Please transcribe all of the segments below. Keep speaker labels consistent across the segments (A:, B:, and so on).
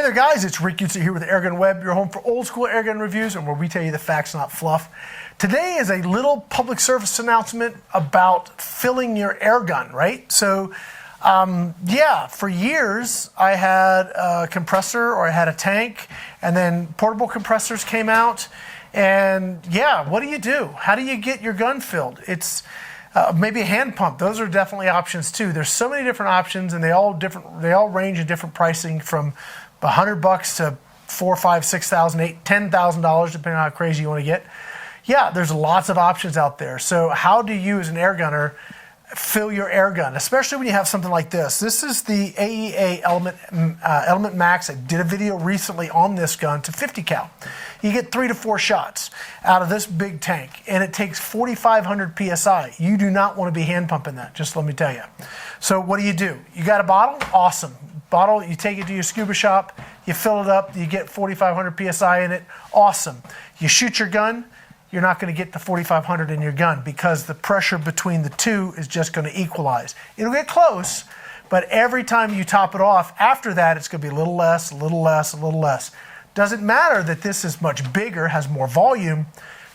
A: Hi there guys, it's Rick Utzer here with AirgunWeb, your home for old school airgun reviews and where we tell you the facts, not fluff. Today is a little public service announcement about filling your airgun, right? So yeah, for years I had a compressor or I had a tank, and then portable compressors came out, and yeah, what do? How do you get your gun filled? It's maybe a hand pump. Those are definitely options too. There's so many different options, and they all range in different pricing from $100 to $4,000, $5,000, $6,000, $8,000, $10,000, depending on how crazy you want to get. Yeah, there's lots of options out there. So how do you, as an air gunner, fill your air gun, especially when you have something like this? This is the AEA Element Max. I did a video recently on this gun to 50 cal. You get 3 to 4 shots out of this big tank, and it takes 4,500 PSI. You do not want to be hand pumping that, just let me tell you. So what do? You got a bottle? Awesome. Bottle, you take it to your scuba shop, you fill it up, you get 4,500 PSI in it. Awesome. You shoot your gun, you're not going to get the 4,500 in your gun because the pressure between the two is just going to equalize. It'll get close, but every time you top it off, after that, it's going to be a little less, a little less, a little less. Doesn't matter that this is much bigger, has more volume,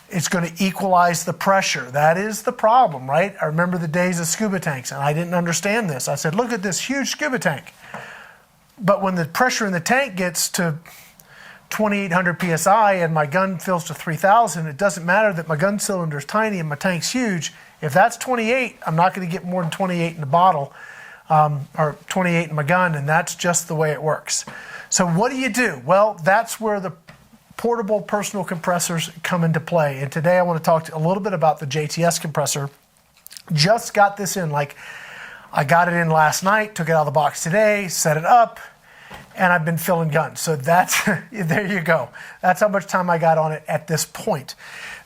A: it's going to equalize the pressure. That is the problem, right? I remember the days of scuba tanks, and I didn't understand this. I said, look at this huge scuba tank. But when the pressure in the tank gets to 2,800 PSI and my gun fills to 3,000, it doesn't matter that my gun cylinder is tiny and my tank's huge. If that's 28, I'm not going to get more than 28 in the bottle, or 28 in my gun, and that's just the way it works. So what do? Well, that's where the portable personal compressors come into play. And today I want to talk a little bit about the JTS compressor. Just got this in, I got it in last night, took it out of the box today, set it up, and I've been filling guns. So that's, there you go. That's how much time I got on it at this point.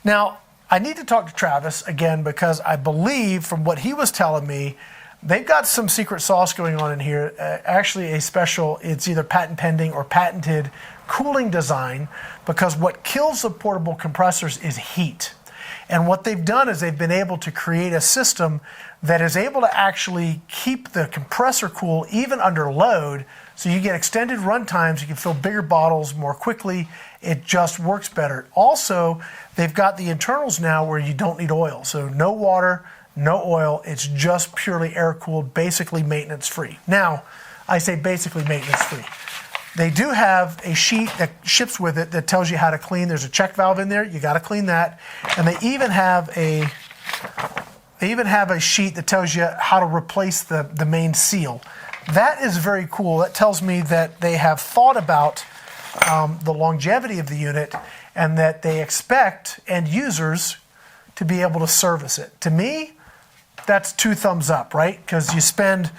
A: Now, I need to talk to Travis again because I believe from what he was telling me, they've got some secret sauce going on in here. Actually a special, it's either patent pending or patented cooling design, because what kills the portable compressors is heat. And what they've done is they've been able to create a system that is able to actually keep the compressor cool even under load, so you get extended run times, you can fill bigger bottles more quickly, it just works better. Also, they've got the internals now where you don't need oil, so no water, no oil, it's just purely air-cooled, basically maintenance-free. Now, I say basically maintenance-free. They do have a sheet that ships with it that tells you how to clean. There's a check valve in there. You got to clean that. And they even have a sheet that tells you how to replace the main seal. That is very cool. That tells me that they have thought about the longevity of the unit and that they expect end users to be able to service it. To me, that's 2 thumbs up, right? Because you spend,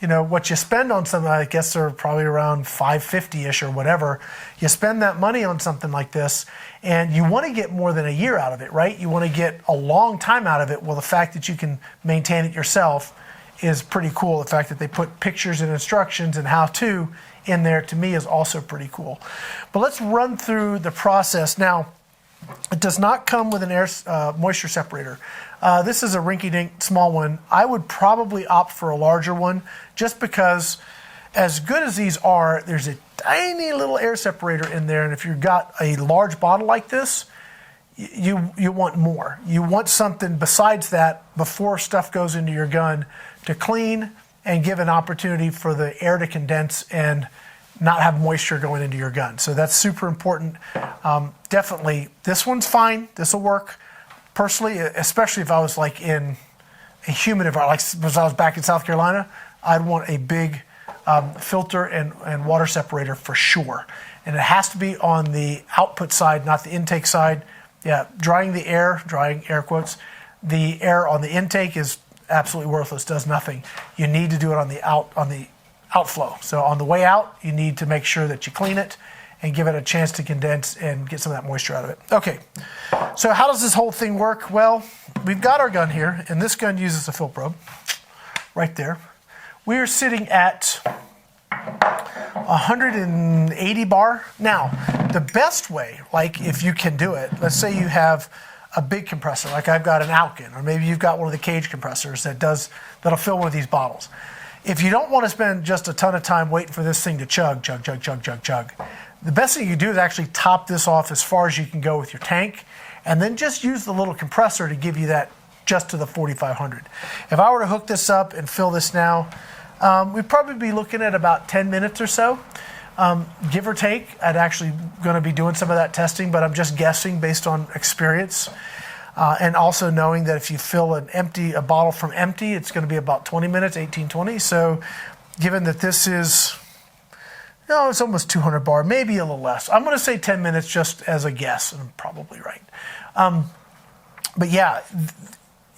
A: what you spend on something, I guess they're probably around $550-ish or whatever. You spend that money on something like this, and you want to get more than a year out of it, right? You want to get a long time out of it. Well, the fact that you can maintain it yourself is pretty cool. The fact that they put pictures and instructions and how-to in there, to me, is also pretty cool. But let's run through the process. Now, it does not come with an moisture separator. This is a rinky-dink small one. I would probably opt for a larger one just because, as good as these are, there's a tiny little air separator in there, and if you've got a large bottle like this, you want more. You want something besides that before stuff goes into your gun to clean and give an opportunity for the air to condense and not have moisture going into your gun. So that's super important. Definitely, this one's fine. This will work. Personally, especially if I was in a humid environment, like I was back in South Carolina, I'd want a big filter and water separator for sure. And it has to be on the output side, not the intake side. Yeah, drying air quotes, the air on the intake is absolutely worthless, does nothing. You need to do it on the outflow. So on the way out, you need to make sure that you clean it and give it a chance to condense and get some of that moisture out of it. Okay, so how does this whole thing work? Well, we've got our gun here, and this gun uses a fill probe right there. We are sitting at 180 bar. Now, the best way, if you can do it, let's say you have a big compressor, like I've got an Airgun, or maybe you've got one of the cage compressors that'll fill one of these bottles. if you don't want to spend just a ton of time waiting for this thing to chug, the best thing you can do is actually top this off as far as you can go with your tank, and then just use the little compressor to give you that just to the 4,500. If I were to hook this up and fill this now, we'd probably be looking at about 10 minutes or so, give or take. I'd actually going to be doing some of that testing, but I'm just guessing based on experience. And also knowing that if you fill a bottle from empty, it's going to be about 20 minutes, 18, 20. So given that this is, it's almost 200 bar, maybe a little less. I'm going to say 10 minutes just as a guess, and I'm probably right. But yeah,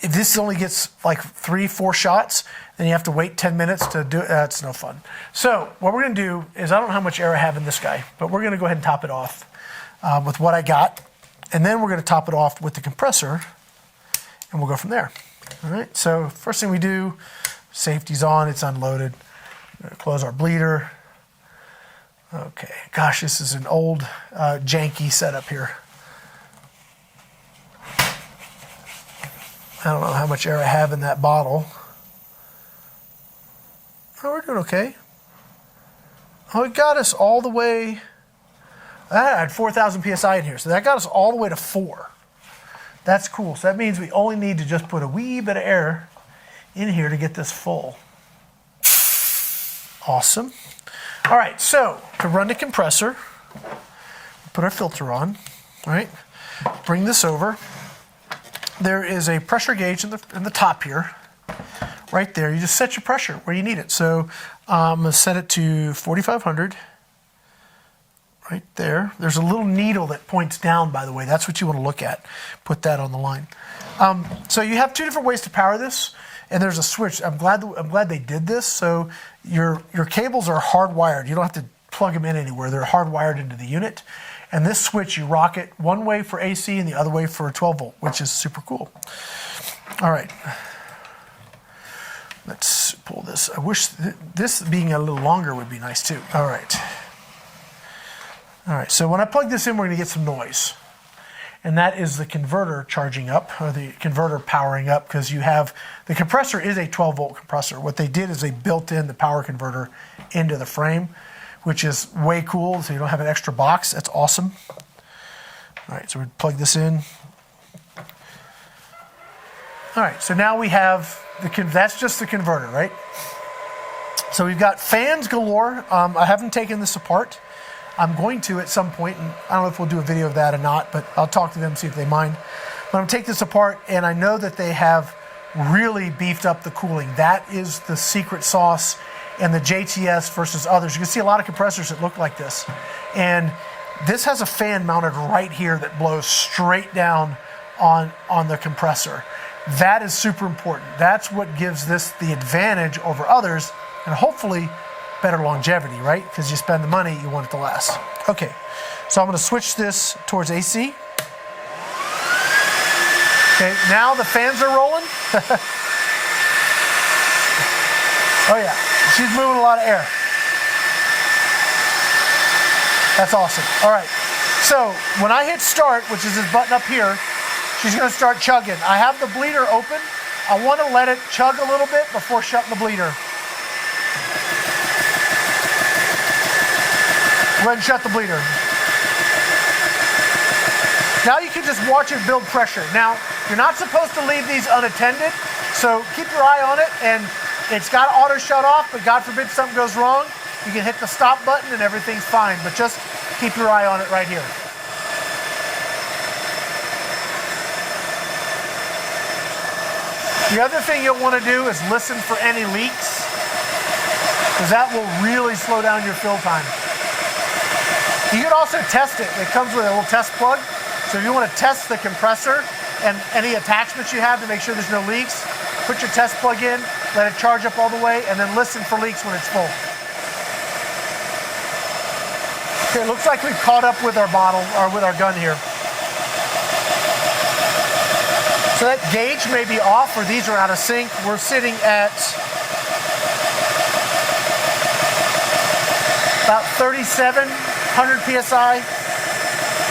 A: if this only gets like 3-4 shots, then you have to wait 10 minutes to do it. That's no fun. So what we're going to do is, I don't know how much air I have in this guy, but we're going to go ahead and top it off with what I got. And then we're going to top it off with the compressor, and we'll go from there. All right, so first thing we do, safety's on, it's unloaded. We're going to close our bleeder. Okay, gosh, this is an old janky setup here. I don't know how much air I have in that bottle. Oh, we're doing okay. Oh, it got us all the way. I had 4,000 PSI in here, so that got us all the way to 4. That's cool. So that means we only need to just put a wee bit of air in here to get this full. Awesome. All right, so to run the compressor, put our filter on, all right? Bring this over. There is a pressure gauge in the top here, right there. You just set your pressure where you need it. So I'm going to set it to 4,500. Right there. There's a little needle that points down, by the way. That's what you want to look at. Put that on the line. So you have 2 different ways to power this, and there's a switch. I'm glad they did this. So your cables are hardwired. You don't have to plug them in anywhere. They're hardwired into the unit. And this switch, you rock it one way for AC and the other way for a 12 volt, which is super cool. All right. Let's pull this. I wish this being a little longer would be nice too. All right. All right, so when I plug this in, we're going to get some noise. And that is the converter charging up, or the converter powering up, because you have, the compressor is a 12 volt compressor. What they did is they built in the power converter into the frame, which is way cool, so you don't have an extra box. That's awesome. All right, so we plug this in. All right, so now we have, that's just the converter, right? So we've got fans galore. I haven't taken this apart. I'm going to at some point, and I don't know if we'll do a video of that or not, but I'll talk to them, see if they mind. But I'm going to take this apart, and I know that they have really beefed up the cooling. That is the secret sauce in the JTS versus others. You can see a lot of compressors that look like this. And this has a fan mounted right here that blows straight down on the compressor. That is super important. That's what gives this the advantage over others, and hopefully better longevity, right? Because you spend the money, you want it to last. Okay, so I'm going to switch this towards AC. Okay, now the fans are rolling. Oh yeah, she's moving a lot of air. That's awesome. All right, so when I hit start, which is this button up here, she's going to start chugging. I have the bleeder open. I want to let it chug a little bit before shutting the bleeder. Go ahead and shut the bleeder. Now you can just watch it build pressure. Now, you're not supposed to leave these unattended, so keep your eye on it, and it's got auto shut off, but God forbid something goes wrong, you can hit the stop button and everything's fine, but just keep your eye on it right here. The other thing you'll want to do is listen for any leaks, because that will really slow down your fill time. You can also test it. It comes with a little test plug. So if you want to test the compressor and any attachments you have to make sure there's no leaks, put your test plug in, let it charge up all the way, and then listen for leaks when it's full. Okay, it looks like we've caught up with our bottle, or with our gun here. So that gauge may be off, or these are out of sync. We're sitting at about 3,700 PSI.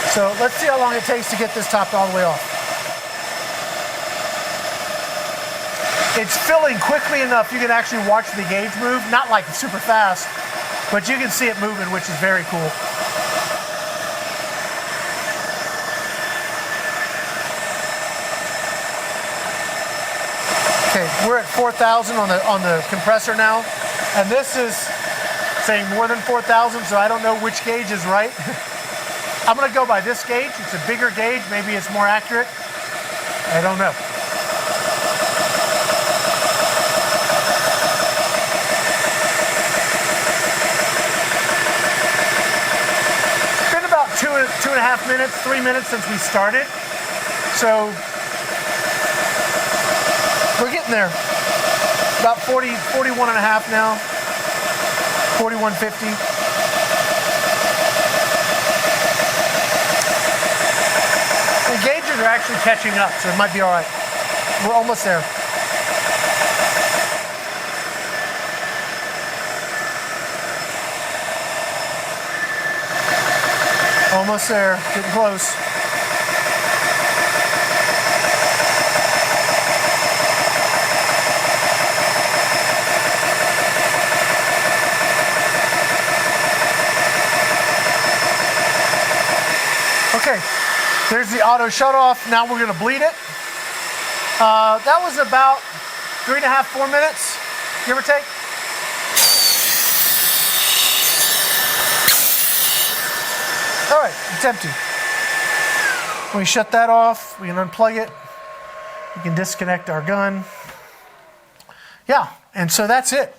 A: So let's see how long it takes to get this topped all the way off. It's filling quickly enough you can actually watch the gauge move, not like super fast, but you can see it moving, which is very cool. Okay, we're at 4,000 on the compressor now, and this is saying more than 4,000, so I don't know which gauge is right. I'm gonna go by this gauge. It's a bigger gauge, maybe it's more accurate. I don't know. It's been about two and a half minutes, 3 minutes since we started, so we're getting there. About 41 and a half now, 41.50. The gauges are actually catching up, so it might be all right. We're almost there. Almost there, getting close. Okay, there's the auto shut off. Now we're going to bleed it. That was about 3.5, 4 minutes, give or take. All right, it's empty. When we shut that off, we can unplug it. We can disconnect our gun. Yeah, and so that's it.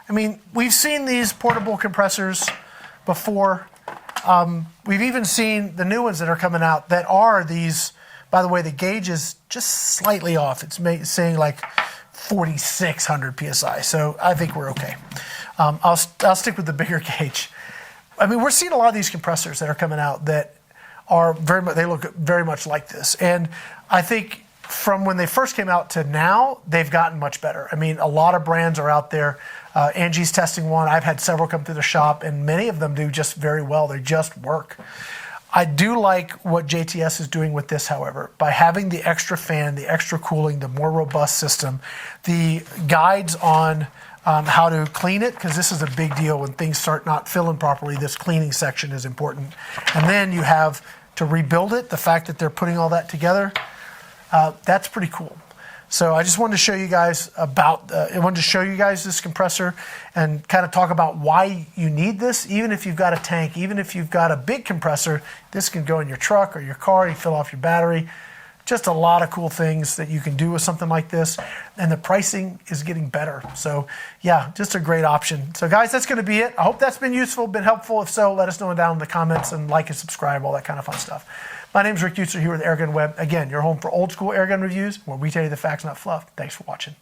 A: I mean, we've seen these portable compressors before. We've even seen the new ones that are coming out that are these, by the way, the gauge is just slightly off. It's saying like 4,600 PSI. So I think we're okay. I'll stick with the bigger gauge. I mean, we're seeing a lot of these compressors that are coming out that are very much, they look very much like this. And I think from when they first came out to now, they've gotten much better. I mean, a lot of brands are out there. Angie's testing one. I've had several come through the shop, and many of them do just very well. They just work. I do like what JTS is doing with this, however, by having the extra fan, the extra cooling, the more robust system, the guides on how to clean it, because this is a big deal when things start not filling properly. This cleaning section is important. And then you have to rebuild it. The fact that they're putting all that together, that's pretty cool. So I just wanted to show you guys this compressor and kind of talk about why you need this. Even if you've got a tank, even if you've got a big compressor, this can go in your truck or your car. You fill off your battery. Just a lot of cool things that you can do with something like this. And the pricing is getting better. So yeah, just a great option. So guys, that's going to be it. I hope that's been useful, been helpful. If so, let us know down in the comments and like and subscribe, all that kind of fun stuff. My name is Rick Utzer here with AirgunWeb. Again, your home for old school airgun reviews where we tell you the facts, not fluff. Thanks for watching.